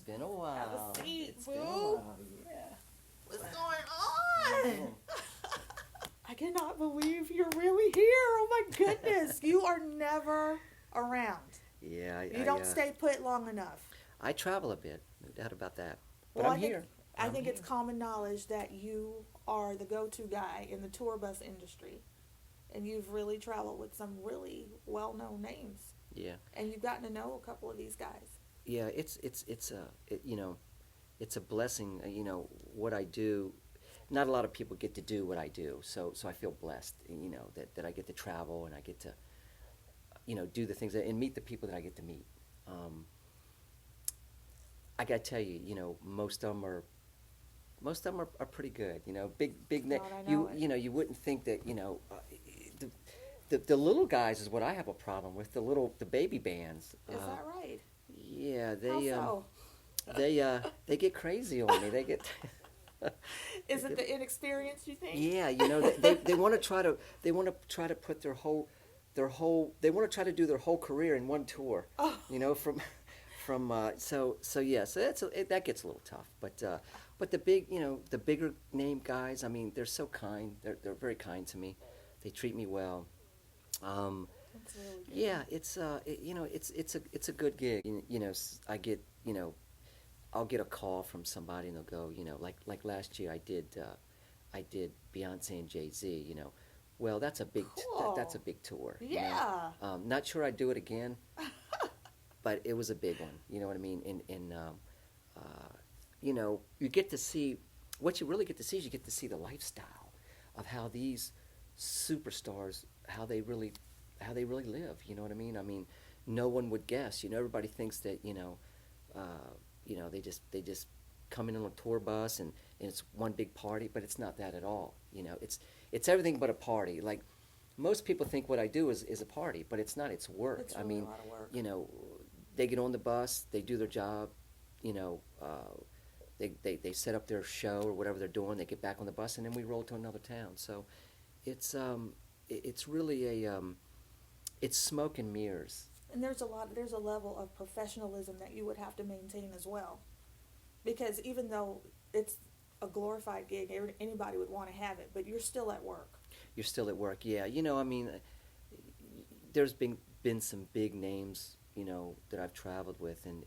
been a while. Have a seat, It's boo. been a while, yeah. What's going on? I cannot believe you're really here. Oh my goodness. You are never around. Yeah, You don't stay put long enough. I travel a bit, no doubt about that. But Well, I'm here. I I'm think it's here. common knowledge that you are the go-to guy in the tour bus industry. And you've really traveled with some really well-known names. Yeah, And you've gotten to know a couple of these guys. yeah. It's a blessing. What I do. Not a lot of people get to do what I do, so I feel blessed. That I get to travel and I get to do the things and meet the people that I get to meet. I gotta tell you, most of them are pretty good. Big God, I know you wouldn't think that the little guys is what I have a problem with. The baby bands. Is that right? Yeah, How so? they get crazy on me. They get. Is it the inexperience, you think? Yeah, they want to try to put they want to try to do their whole career in one tour. Oh. That gets a little tough. But the bigger name guys, I mean, they're so kind. They're very kind to me. They treat me well. That's really good. Yeah, it's a good gig. I get I'll get a call from somebody and they'll go, like last year I did Beyonce and Jay-Z. Well, that's a big Cool. that's a big tour. Yeah. Not sure I'd do it again, but it was a big one. You know what I mean? You get to see what you really get to see is you get to see the lifestyle of how these superstars how they really live. You know what I mean? I mean, no one would guess. Everybody thinks that they just come in on a tour bus and it's one big party, but it's not that at all. It's everything but a party. Like most people think what I do is a party, but it's not. It's work. It's I really mean, a lot of work. They get on the bus, they do their job, they set up their show or whatever they're doing. They get back on the bus and then we roll to another town. So it's really it's smoke and mirrors. And there's a level of professionalism that you would have to maintain as well. Because even though it's a glorified gig, anybody would want to have it, but you're still at work. You're still at work, yeah. I mean, there's been some big names, that I've traveled with, and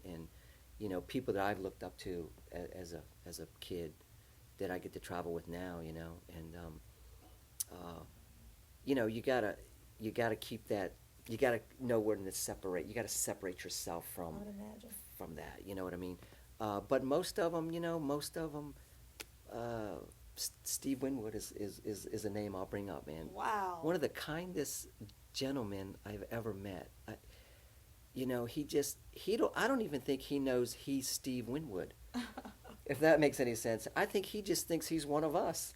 people that I've looked up to as a kid, that I get to travel with now, and you gotta keep that. You gotta know where to separate. You gotta separate yourself I would imagine. from that. You know what I mean? But most of them, Steve Winwood is a name I'll bring up, man. Wow. One of the kindest gentlemen I've ever met. I don't even think he knows he's Steve Winwood. If that makes any sense. I think he just thinks he's one of us.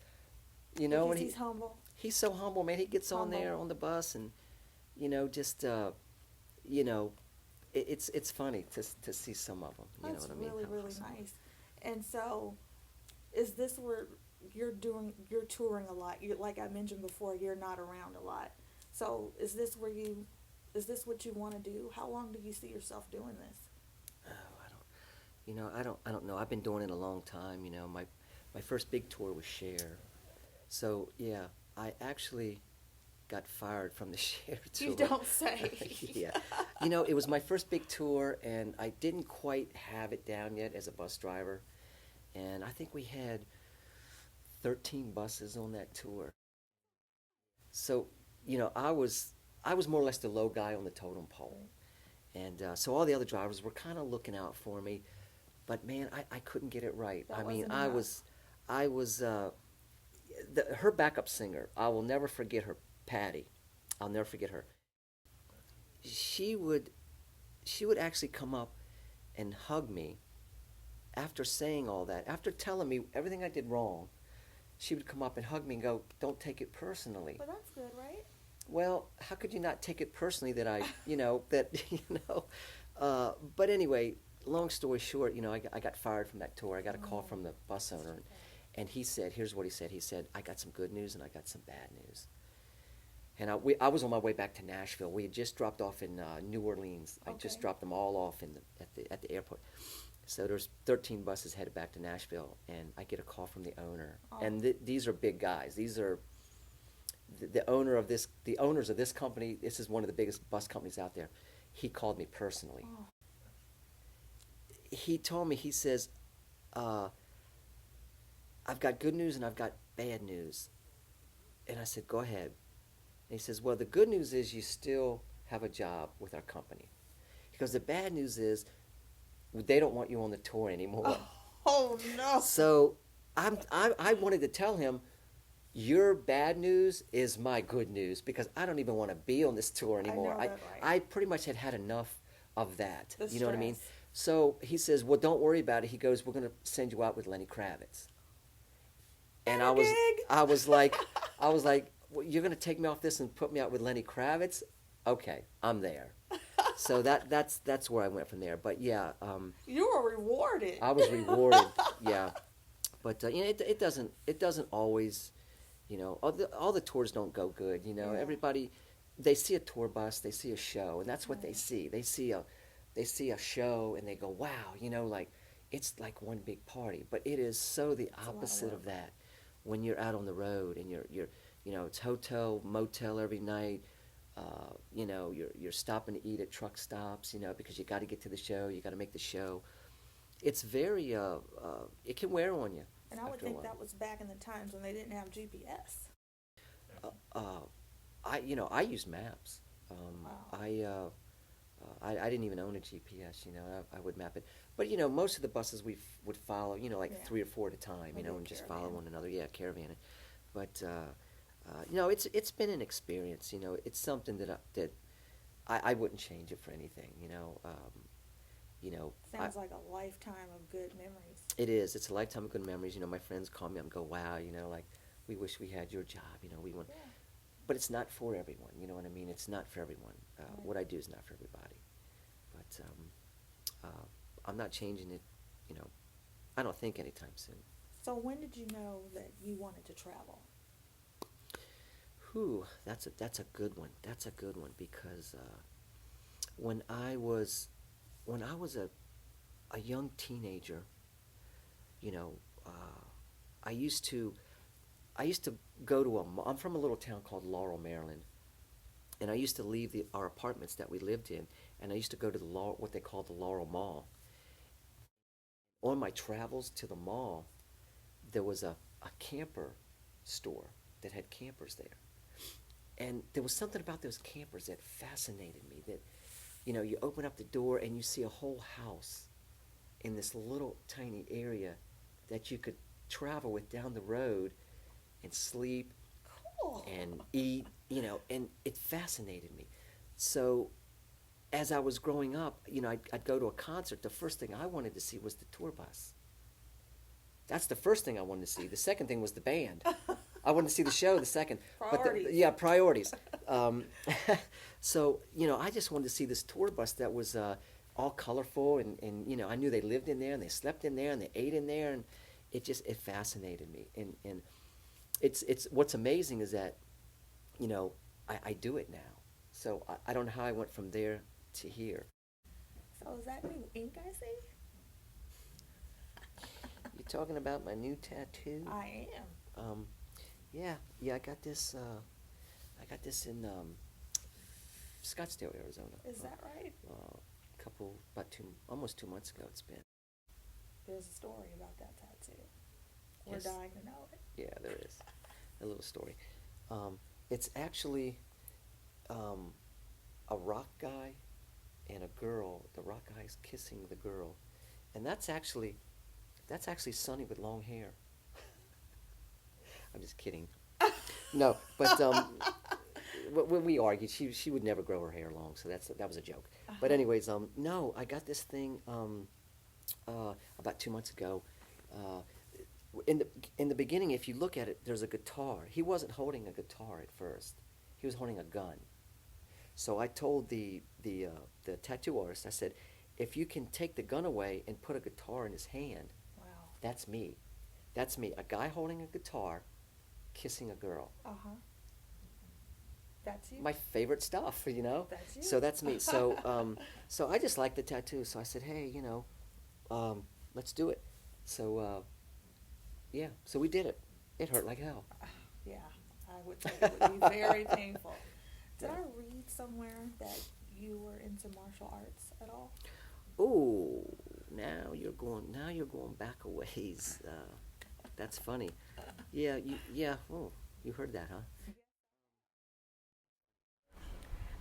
Because he's humble. He's so humble, man. He gets on Humble. there on the bus and it's funny to see some of them. You That's know what I mean? really, How really awesome. nice. And so, is this where you're touring a lot? Like I mentioned before, you're not around a lot. So is this what you want to do? How long do you see yourself doing this? I don't know. I've been doing it a long time. My first big tour was Cher. So yeah, I actually got fired from the Cher tour. You don't say. Yeah. It was my first big tour, and I didn't quite have it down yet as a bus driver. And I think we had 13 buses on that tour. So, I was more or less the low guy on the totem pole. And so all the other drivers were kind of looking out for me. But man, I couldn't get it right. That I mean, wasn't I was her backup singer. I will never forget her, Patty. I'll never forget her. She would actually come up and hug me after saying all that. After telling me everything I did wrong, she would come up and hug me and go, "Don't take it personally." But that's good, right? Well, how could you not take it personally that I, but anyway, long story short, I got fired from that tour. I got a call from the bus owner, and he said, here's what he said. He said, "I got some good news and I got some bad news." And I was on my way back to Nashville. We had just dropped off in New Orleans. I just Okay. dropped them all off at the airport. So there's 13 buses headed back to Nashville, and I get a call from the owner. Oh. And these are big guys. These are the owners of this company. This is one of the biggest bus companies out there. He called me personally. Oh. He told me, he says, I've got good news and I've got bad news. And I said, go ahead. And he says, well, the good news is you still have a job with our company. Because the bad news is they don't want you on the tour anymore. Oh no. So I wanted to tell him, your bad news is my good news, because I don't even want to be on this tour anymore. I know that, right. I pretty much had enough of that. The You know what I mean? stress. So he says, well, don't worry about it. He goes, we're going to send you out with Lenny Kravitz. And Air gig. I was like, well, you're going to take me off this and put me out with Lenny Kravitz? Okay, I'm there. So that's where I went from there. But yeah, You were rewarded. I was rewarded. Yeah, but you know, it doesn't always, you know, all the tours don't go good. You know, Yeah. everybody, they see a tour bus, they see a show, and that's what they see. They see a show and they go, wow, you know, like it's like one big party. But it is so the a lot of opposite of work. that when you're out on the road and you're you know, it's hotel, motel every night. You know, you're stopping to eat at truck stops, you know, because you got to get to the show, you got to make the show. It's very, it can wear on you. And I would after a think while. that was back in the times when they didn't have GPS. I use maps. Wow. I didn't even own a GPS, you know, I would map it. But, you know, most of the buses we would follow, you know, like Yeah. 3 or 4 at a time, you Like know, a and just follow caravan. one another. Yeah, caravan. But, you know, it's been an experience, you know. It's something that I wouldn't change it for anything, you know. You know, Sounds like a lifetime of good memories. it is. It's a lifetime of good memories. You know, my friends call me up and go, wow, you know, like, we wish we had your job, you know, we want. Yeah. But it's not for everyone, you know what I mean? It's not for everyone. Right. What I do is not for everybody. But I'm not changing it, you know, I don't think anytime soon. So when did you know that you wanted to travel? Whew, that's a good one. That's a good one, because when I was a young teenager, you know, I used to go to I'm from a little town called Laurel, Maryland, and I used to leave our apartments that we lived in, and I used to go to what they call the Laurel Mall. On my travels to the mall, there was a camper store that had campers there. And there was something about those campers that fascinated me, that, you know, you open up the door and you see a whole house in this little tiny area that you could travel with down the road and sleep Cool. and eat, you know, and it fascinated me. So as I was growing up, you know, I'd go to a concert. The first thing I wanted to see was the tour bus. That's the first thing I wanted to see. The second thing was the band. I wanted to see the show the second. Priorities. Yeah, priorities. So, you know, I just wanted to see this tour bus that was all colorful, and, you know, I knew they lived in there, and they slept in there, and they ate in there, and it fascinated me. And it's what's amazing is that, you know, I do it now. So I don't know how I went from there to here. So is that new ink I see? You talking about my new tattoo? I am. Yeah, I got this. I got this in Scottsdale, Arizona. Is that right? Almost 2 months ago. It's been. There's a story about that tattoo. We're Yes. dying to know it. Yeah, there is a little story. It's actually a rock guy and a girl. The rock guy is kissing the girl, and that's actually Sonny with long hair. I'm just kidding. No, but when we argued, she would never grow her hair long, so that was a joke. But anyways, no, I got this thing about 2 months ago. In the beginning, if you look at it, there's a guitar. He wasn't holding a guitar at first. He was holding a gun. So I told the tattoo artist, I said, if you can take the gun away and put a guitar in his hand, Wow. that's me. That's me. A guy holding a guitar, kissing a girl. Uh-huh. That's you? My favorite stuff, you know. That's you. So that's me. So so I just like the tattoo. So I said, hey, you know, let's do it. So, yeah, so we did it. It hurt like hell. Yeah, I would think it would be very painful. Did I read somewhere that you were into martial arts at all? Oh, now you're going back a ways. That's funny. Yeah. Oh, you heard that, huh?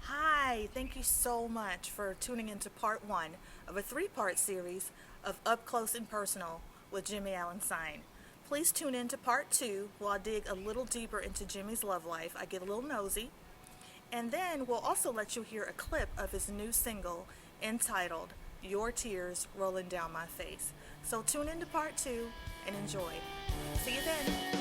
Hi, thank you so much for tuning into part one of a three-part series of Up Close and Personal with Jimmy Allan Sine. Please tune in to part two where I dig a little deeper into Jimmy's love life. I get a little nosy. And then we'll also let you hear a clip of his new single entitled Your Tears Rolling Down My Face. So tune in to part two and enjoy. See you then.